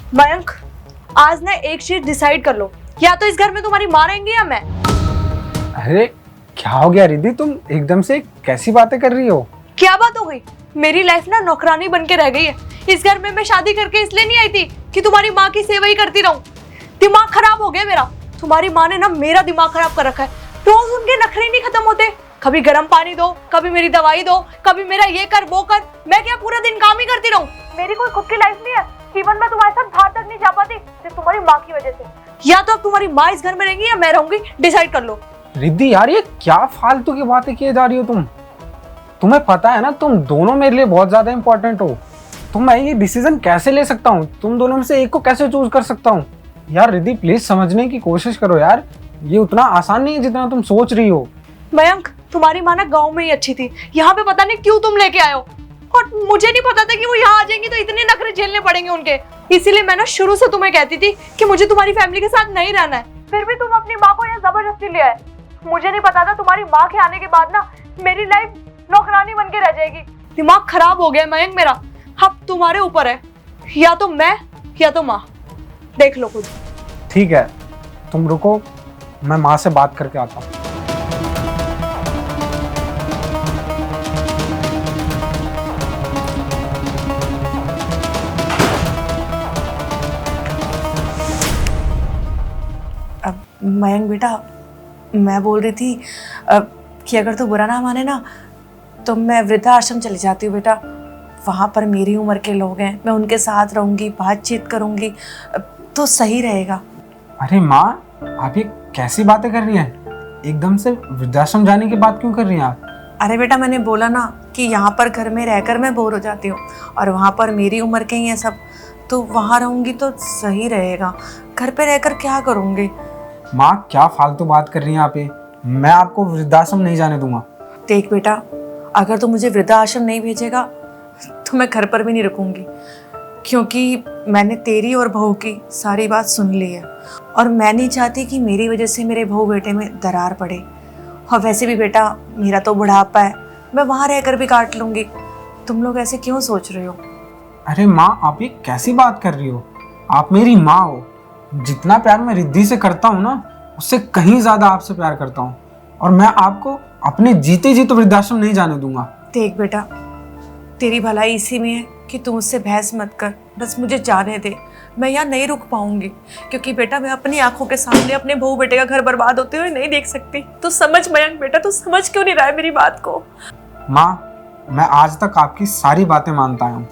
मयंक, आज ना एक चीज डिसाइड कर लो, या तो इस घर में तुम्हारी माँ रहेंगी या मैं। अरे क्या हो गया रिद्धि, तुम एकदम से कैसी बातें कर रही हो? क्या बात हो गई? मेरी लाइफ ना नौकरानी बन के रह गई है। इस घर में मैं शादी करके इसलिए नहीं आई थी कि तुम्हारी माँ की सेवा ही करती रहूं। दिमाग खराब हो गया मेरा। तुम्हारी माँ ने ना मेरा दिमाग खराब कर रखा है। रोज उनके नखरे नहीं खत्म होते। कभी गर्म पानी दो, कभी मेरी दवाई दो, कभी मेरा ये कर वो कर। मैं क्या पूरा दिन काम ही करती रहूं? मेरी कोई खुद की लाइफ नहीं है। इवन मैं तुम्हारे साथ बाहर तक नहीं जा पाती सिर्फ तुम्हारी माँ की वजह से। या तो अब तुम्हारी माँ इस घर में रहेंगी या मैं रहूंगी, डिसाइड कर लो। रिद्धि यार, ये क्या फालतू की बातें किए जा रही हो तुम? तुम्हें पता है ना, तुम दोनों मेरे लिए बहुत ज्यादा इंपॉर्टेंट हो। तो मैं ये डिसीजन कैसे ले सकता हूँ? तुम दोनों में से एक को कैसे चूज कर सकता हूँ? यार रिद्धि, प्लीज समझने की कोशिश करो यार। ये उतना आसान नहीं है जितना तुम सोच रही हो। मयंक, तुम्हारी माँ ना गाँव में ही अच्छी थी। यहाँ पे पता नहीं क्यों तुम लेके आए हो। और मुझे नहीं पता था कि वो यहाँ आ जाएंगी तो इतने नखरे झेलने पड़ेंगे उनके। इसीलिए मैं ना शुरू से तुम्हें कहती थी कि मुझे तुम्हारी फैमिली के साथ नहीं रहना है। फिर भी तुम अपनी माँ को यहाँ जबरदस्ती ले आए। मुझे नहीं पता था तुम्हारी माँ के आने के बाद ना मेरी लाइफ नौकरानी बन के रह जाएगी। दिमाग खराब हो गया मयंक मेरा। अब तुम्हारे ऊपर है, या तो मैं या तो माँ, देख लो खुद। ठीक है, तुम रुको, मैं माँ से बात करके आता हूँ। मयंक बेटा, मैं बोल रही थी कि अगर तू बुरा ना माने ना तो मैं वृद्धाश्रम चली जाती हूँ बेटा। वहाँ पर मेरी उम्र के लोग हैं, मैं उनके साथ रहूँगी, बातचीत करूँगी तो सही रहेगा। अरे माँ, आप ये कैसी बातें कर रही हैं? एकदम से वृद्धाश्रम जाने की बात क्यों कर रही हैं आप? अरे बेटा, मैंने बोला ना कि यहाँ पर घर में रहकर मैं बोर हो जाती हूँ और वहाँ पर मेरी उम्र के ही हैं सब, तो वहाँ रहूँगी तो सही रहेगा। घर पे रहकर क्या करूँगी? माँ, क्या फालतू बात कर रही हैं आप? ये मैं आपको वृद्धाश्रम नहीं जाने दूंगा। देख बेटा, अगर तू मुझे वृद्धाश्रम नहीं भेजेगा तो मैं घर पर भी नहीं रुकूंगी, क्योंकि मैंने तेरी और बहू की सारी बात सुन ली है और मैं नहीं चाहती कि मेरी वजह से मेरे बहू बेटे में दरार पड़े। और वैसे भी बेटा, मेरा तो बुढ़ापा है, मैं वहाँ रहकर भी काट लूँगी। तुम लोग ऐसे क्यों सोच रहे हो? अरे माँ, आप ये कैसी बात कर रही हो? आप मेरी माँ हो। जितना प्यार मैं रिद्धि से करता हूँ ना, उससे कहीं ज्यादा आपसे प्यार करता हूँ, और मैं आपको अपने जीते जी तो वृद्धाश्रम नहीं जाने दूंगा। देख बेटा, तेरी भलाई इसी में है कि तू मुझसे बहस मत कर, बस मुझे जाने दे। मैं यहाँ नहीं रुक पाऊंगी, क्योंकि बेटा मैं अपनी आंखों के सामने अपने बहू बेटे का घर बर्बाद होते हुए नहीं देख सकती। तो समझ मयंक बेटा, तू समझ क्यों नहीं रहा है मेरी बात को? माँ, मैं आज तक आपकी सारी बातें मानता हूँ,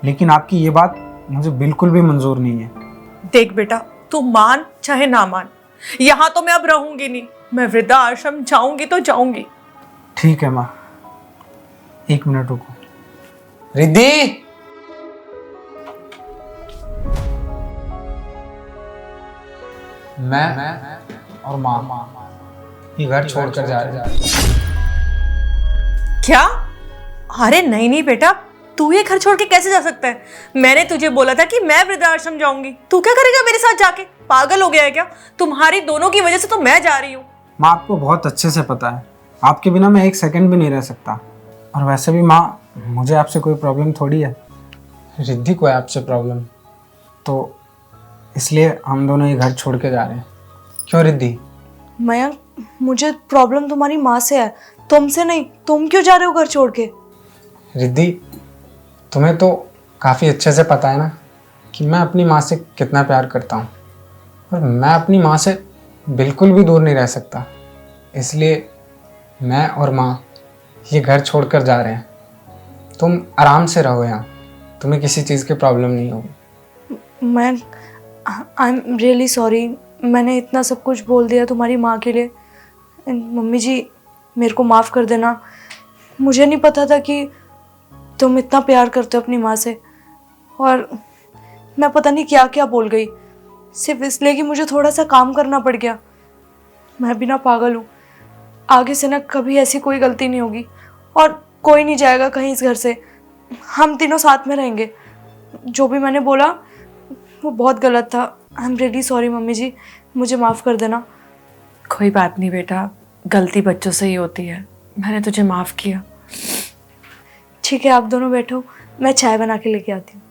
लेकिन आपकी ये बात मुझे बिल्कुल भी मंजूर नहीं है। देख बेटा, तू मान चाहे ना मान, यहाँ तो मैं अब रहूंगी नहीं। मैं वृद्धाश्रम जाऊंगी तो जाऊंगी। ठीक है माँ, एक मिनट रुको। रिद्धि, मैं और माँ ये घर छोड़कर जा रहे हैं। क्या? अरे नहीं नहीं बेटा, तू ये घर छोड़ के कैसे जा सकता है? मैंने तुझे बोला था कि मैं वृद्धाश्रम जाऊंगी। तू क्या करेगा मेरे साथ जाके? पागल हो गया है क्या? तुम्हारी दोनों की वजह से तो मैं जा रही हूँ। माँ, आपको बहुत अच्छे से पता है, आपके बिना मैं एक सेकंड भी नहीं रह सकता। और वैसे भी माँ, मुझे आपसे कोई प्रॉब्लम थोड़ी है। रिद्धि को है आपसे प्रॉब्लम, तो इसलिए हम दोनों ये घर छोड़ के जा रहे हैं। क्यों रिद्धि? मयंक, मुझे प्रॉब्लम तुम्हारी माँ से है, तुमसे नहीं। तुम क्यों जा रहे हो घर छोड़ के? रिद्धि, तुम्हें तो काफ़ी अच्छे से पता है ना कि मैं अपनी माँ से कितना प्यार करता हूँ, और मैं अपनी माँ से बिल्कुल भी दूर नहीं रह सकता। इसलिए मैं और माँ ये घर छोड़कर जा रहे हैं। तुम आराम से रहो यहाँ, तुम्हें किसी चीज़ की प्रॉब्लम नहीं होगी। मैं आई एम रियली सॉरी, मैंने इतना सब कुछ बोल दिया तुम्हारी माँ के लिए। मम्मी जी, मेरे को माफ़ कर देना। मुझे नहीं पता था कि तुम इतना प्यार करते हो अपनी माँ से, और मैं पता नहीं क्या क्या बोल गई सिर्फ इसलिए कि मुझे थोड़ा सा काम करना पड़ गया। मैं भी ना पागल हूँ। आगे से ना कभी ऐसी कोई गलती नहीं होगी, और कोई नहीं जाएगा कहीं इस घर से। हम तीनों साथ में रहेंगे। जो भी मैंने बोला वो बहुत गलत था। I am really sorry mummy ji, मुझे माफ़ कर देना। कोई बात नहीं बेटा, गलती बच्चों से ही होती है। मैंने तुझे माफ़ किया। ठीक है, आप दोनों बैठो, मैं चाय बना के लेके आती हूँ।